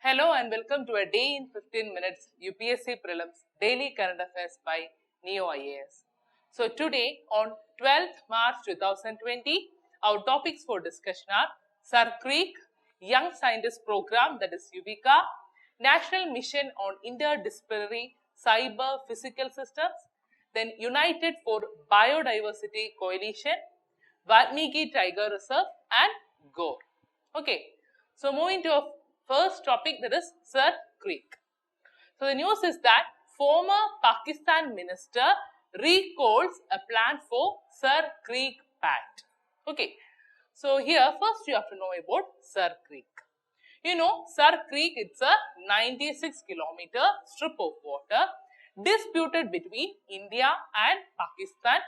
Hello and welcome to a day in 15 minutes UPSC Prelims Daily Current Affairs by Neo IAS. So today on 12th March 2020, our topics for discussion are Sir Creek, Young Scientist Program, that is UVICA, National Mission on Interdisciplinary Cyber Physical Systems, then United for Biodiversity Coalition, Valmiki Tiger Reserve and Gourd. Okay, so moving to our first topic, that is Sir Creek. So the news is that former Pakistan minister recalls a plan for Sir Creek Pact. Okay, so here first you have to know about Sir Creek. You know, Sir Creek, it's a 96-kilometer strip of water disputed between India and Pakistan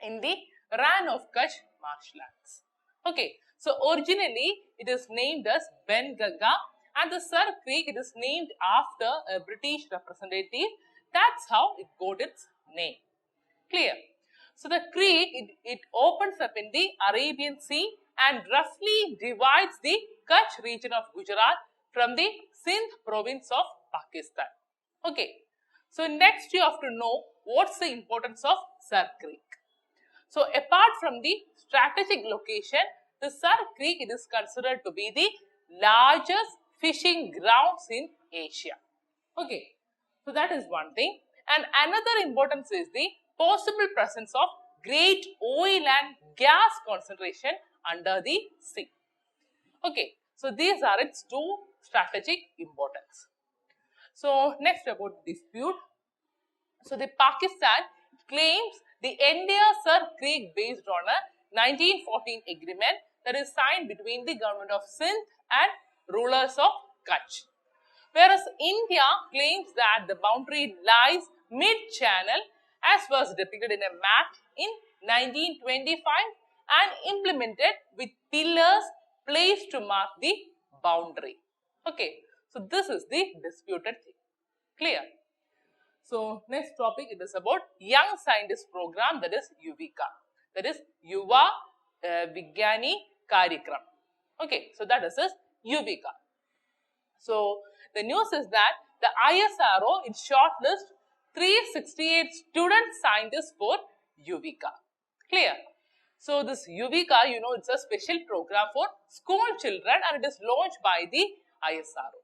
in the Rann of Kutch marshlands. Okay, so originally it is named as Ben Ganga, and the Sir Creek, it is named after a British representative. That's how it got its name. Clear? So the creek, it opens up in the Arabian Sea and roughly divides the Kutch region of Gujarat from the Sindh province of Pakistan. Okay, so next you have to know what's the importance of Sir Creek. So apart from the strategic location, the Sir Creek, it is considered to be the largest fishing grounds in Asia. Okay, so that is one thing. And another importance is the possible presence of great oil and gas concentration under the sea. Okay, so these are its two strategic importance. So next about dispute. So the Pakistan claims the entire Sir Creek based on a 1914 agreement that is signed between the government of Sindh and rulers of Kutch. Whereas India claims that the boundary lies mid-channel as was depicted in a map in 1925 and implemented with pillars placed to mark the boundary. Okay, so this is the disputed thing. Clear? So next topic, it is about Young Scientist Program, that is UVICA, that is Yuva Vigyani Karikram. Okay, so that is UVICA. So the news is that the ISRO, it shortlists 368 student scientists for UVICA. Clear? So this UVICA, you know, it's a special program for school children and it is launched by the ISRO.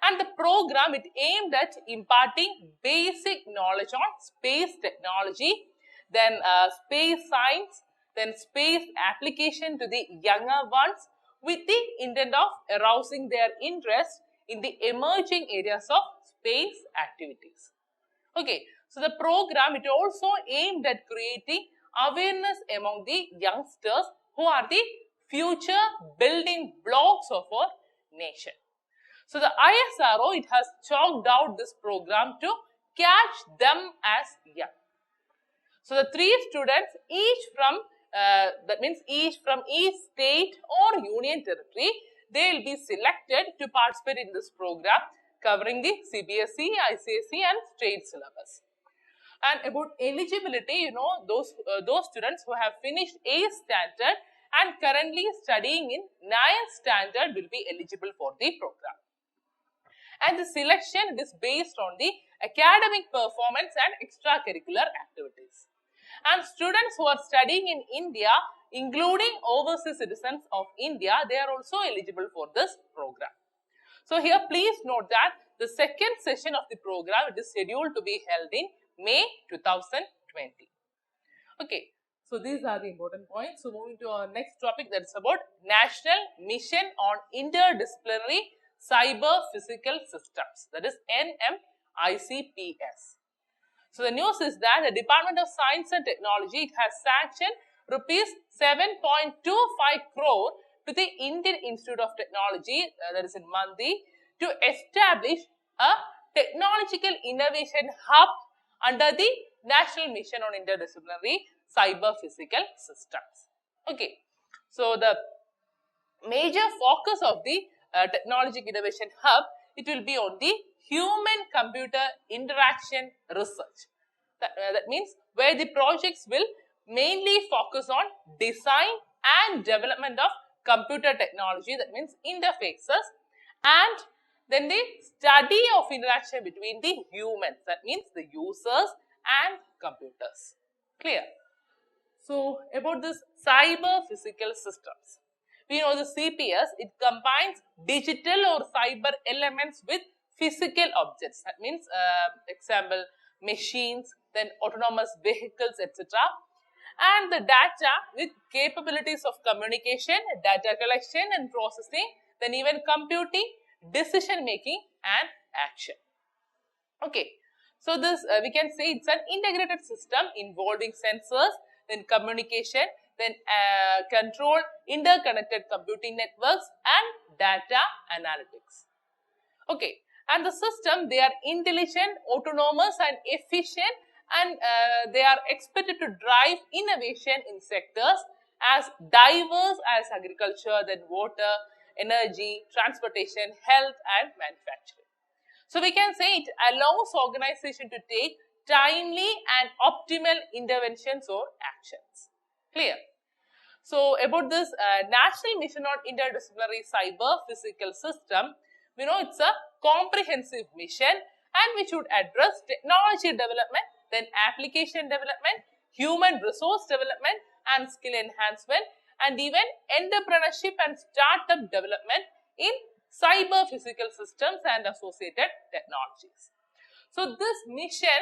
And the program, it aimed at imparting basic knowledge on space technology, then space science, then space application to the younger ones with the intent of arousing their interest in the emerging areas of space activities. Okay, so the program, it also aimed at creating awareness among the youngsters who are the future building blocks of our nation. So the ISRO, it has chalked out this program to catch them as young. So the three students, each from each state or union territory, they will be selected to participate in this program covering the CBSE, ICSE and state syllabus. And about eligibility, you know, those students who have finished 8th standard and currently studying in 9th standard will be eligible for the program. And the selection is based on the academic performance and extracurricular activities. And students who are studying in India, including overseas citizens of India, they are also eligible for this program. So here please note that the second session of the program, it is scheduled to be held in May 2020. Okay, so these are the important points. So moving to our next topic, that is about National Mission on Interdisciplinary Cyber Physical Systems, that is ICPS. So the news is that the Department of Science and Technology, it has sanctioned rupees 7.25 crore to the Indian Institute of Technology, that is in Mandi, to establish a technological innovation hub under the National Mission on Interdisciplinary Cyber Physical Systems. Okay, so the major focus of the Technological Innovation Hub, it will be on the human-computer interaction research. That means where the projects will mainly focus on design and development of computer technology, that means interfaces, and Then the study of interaction between the humans, that means the users and computers. Clear? So, about this cyber physical systems. We know the CPS, it combines digital or cyber elements with physical objects. That means, example, machines, then autonomous vehicles, etc. And the data with capabilities of communication, data collection and processing, then even computing, decision making and action. Okay, so this we can say it's an integrated system involving sensors, then communication, then control, interconnected computing networks and data analytics. Okay, and the system, they are intelligent, autonomous and efficient, and they are expected to drive innovation in sectors as diverse as agriculture, then water, energy, transportation, health and manufacturing. So we can say it allows organization to take timely and optimal interventions or actions. Clear? So about this National Mission on Interdisciplinary Cyber Physical System, we know it's a comprehensive mission and which would address technology development, then application development, human resource development and skill enhancement, and even entrepreneurship and startup development in cyber physical systems and associated technologies. So this mission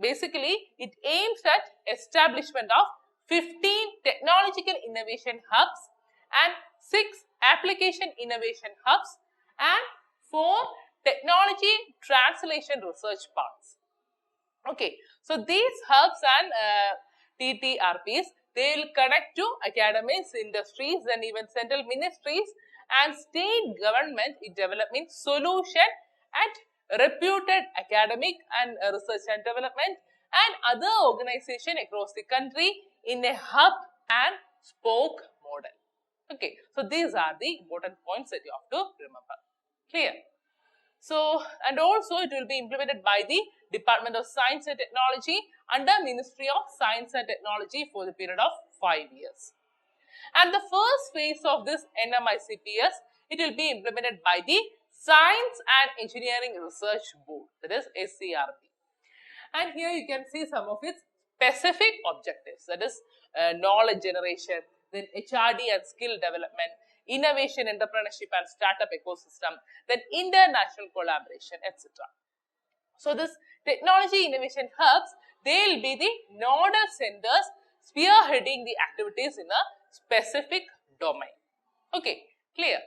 basically it aims at establishment of 15 technological innovation hubs and 6 application innovation hubs and 4 technology translation research parks. Okay, so these hubs and TTRPs, they will connect to academies, industries and even central ministries and state government in developing solution at reputed academic and research and development and other organization across the country in a hub and spoke model. Okay, so these are the important points that you have to remember. Clear? So, and also it will be implemented by the Department of Science and Technology under Ministry of Science and Technology for the period of 5 years. And the first phase of this NMICPS, it will be implemented by the Science and Engineering Research Board, that is SCRB. And here you can see some of its specific objectives, that is knowledge generation, then HRD and skill development, innovation, entrepreneurship and startup ecosystem, then international collaboration, etc. So this technology innovation hubs, they will be the nodal centers spearheading the activities in a specific domain. Okay, clear?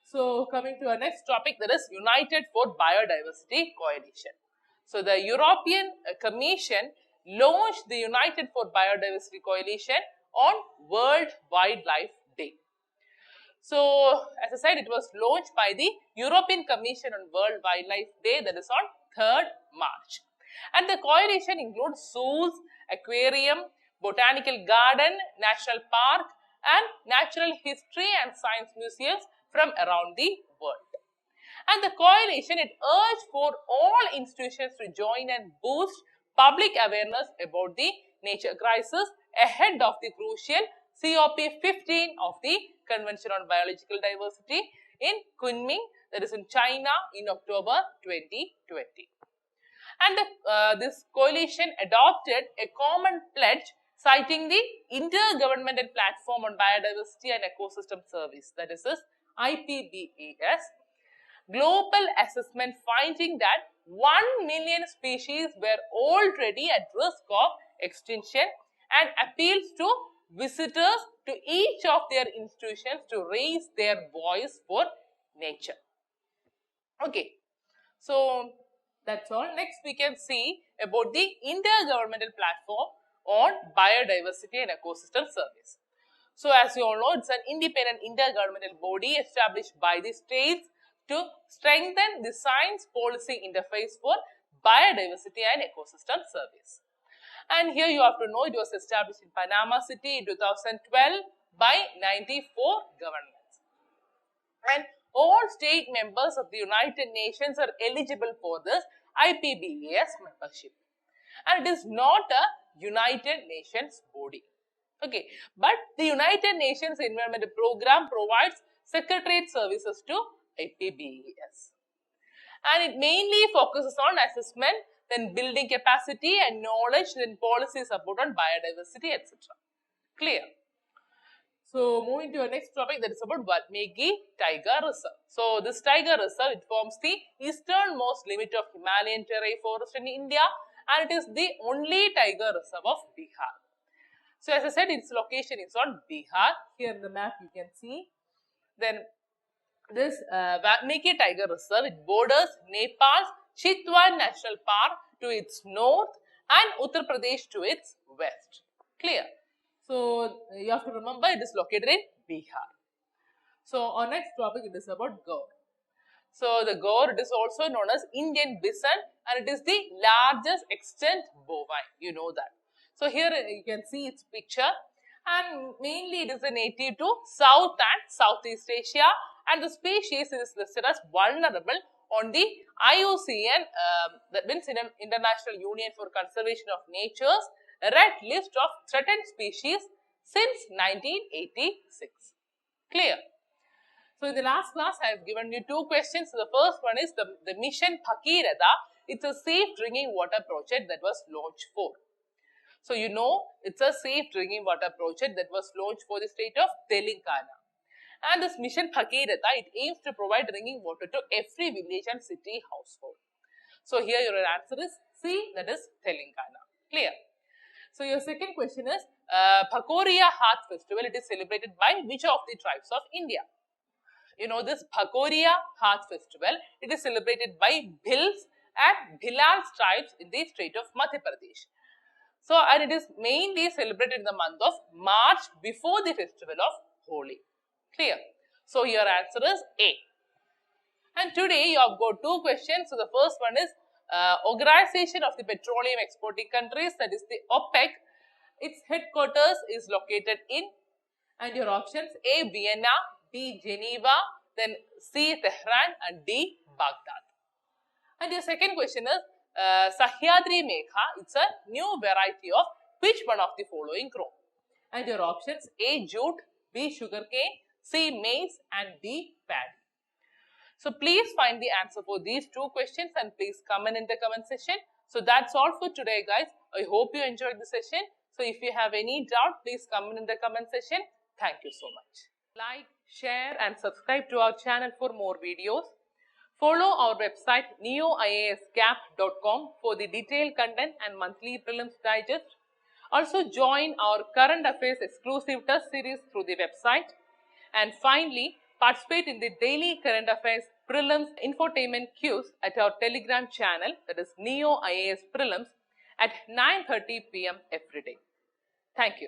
So coming to our next topic, that is United for Biodiversity Coalition. So the European Commission launched the United for Biodiversity Coalition on World Wildlife Day. So as I said, it was launched by the European Commission on World Wildlife Day, that is on 3rd March. And the coalition includes zoos, aquarium, botanical garden, national park and natural history and science museums from around the world. And the coalition, it urged for all institutions to join and boost public awareness about the nature crisis ahead of the crucial COP15 of the Convention on Biological Diversity in Kunming, that is in China, in October 2020. And this coalition adopted a common pledge citing the Intergovernmental Platform on Biodiversity and Ecosystem Service, that is this IPDVS, global assessment finding that 1 million species were already at risk of extinction and appeals to visitors to each of their institutions to raise their voice for nature. Okay, so that's all. Next we can see about the Intergovernmental Platform on Biodiversity and Ecosystem Service. So as you all know, it's an independent intergovernmental body established by the states to strengthen the science policy interface for biodiversity and ecosystem service. And here you have to know it was established in Panama City in 2012 by 94 governments. And all state members of the United Nations are eligible for this IPDVS membership. And it is not a United Nations body. Okay, but the United Nations Environment Program provides secretariat services to IPDVS. And it mainly focuses on assessment, then building capacity and knowledge, then policy support on biodiversity, etc. Clear? So, moving to our next topic, that is about Valmiki Tiger Reserve. So, this Tiger Reserve, it forms the easternmost limit of Himalayan terrain forest in India, and it is the only tiger reserve of Bihar. So, as I said, its location is on Bihar. Here in the map you can see. Then, this Valmiki Tiger Reserve, it borders Nepal's Chitwan National Park to its north and Uttar Pradesh to its west. Clear? So, you have to remember it is located in Bihar. So, our next topic, it is about Gourd. So, the Gourd, it is also known as Indian bison, and it is the largest extant bovine. You know that. So, here you can see its picture, and mainly it is a native to South and Southeast Asia, and the species is listed as vulnerable on the IUCN, that means International Union for Conservation of Nature's red list of threatened species since 1986. Clear? So, in the last class, I have given you two questions. So, the first one is the Mission Bhagiratha. It's a safe drinking water project that was launched for. So, you know, it's a safe drinking water project that was launched for the state of Telangana. And this Mission Bhagiratha, it aims to provide drinking water to every village and city household. So, here your answer is C, that is Telangana. Clear? So, your second question is, Bhagoria Hearth Festival, it is celebrated by which of the tribes of India? You know, this Bhagoria Hearth Festival, it is celebrated by Bhils and Bhilals tribes in the state of Madhya Pradesh. So, and it is mainly celebrated in the month of March before the festival of Holi. Clear? So, your answer is A. And today you have got two questions. So, the first one is Organization of the Petroleum Exporting Countries, that is the OPEC. Its headquarters is located in, and your options A, Vienna, B, Geneva, then C, Tehran, and D, Baghdad. And your second question is Sahyadri Megha. It's a new variety of which one of the following crop? And your options A, jute, B, sugarcane, C, maize, and D, paddy. So, please find the answer for these two questions and please comment in the comment section. So, that's all for today, guys. I hope you enjoyed the session. So, if you have any doubt, please comment in the comment section. Thank you so much. Like, share and subscribe to our channel for more videos. Follow our website neoiasgap.com for the detailed content and monthly prelims digest. Also join our current affairs exclusive test series through the website. And finally, participate in the daily current affairs prelims infotainment quiz at our Telegram channel, that is Neo IAS Prelims, at 9:30 p.m. every day. Thank you.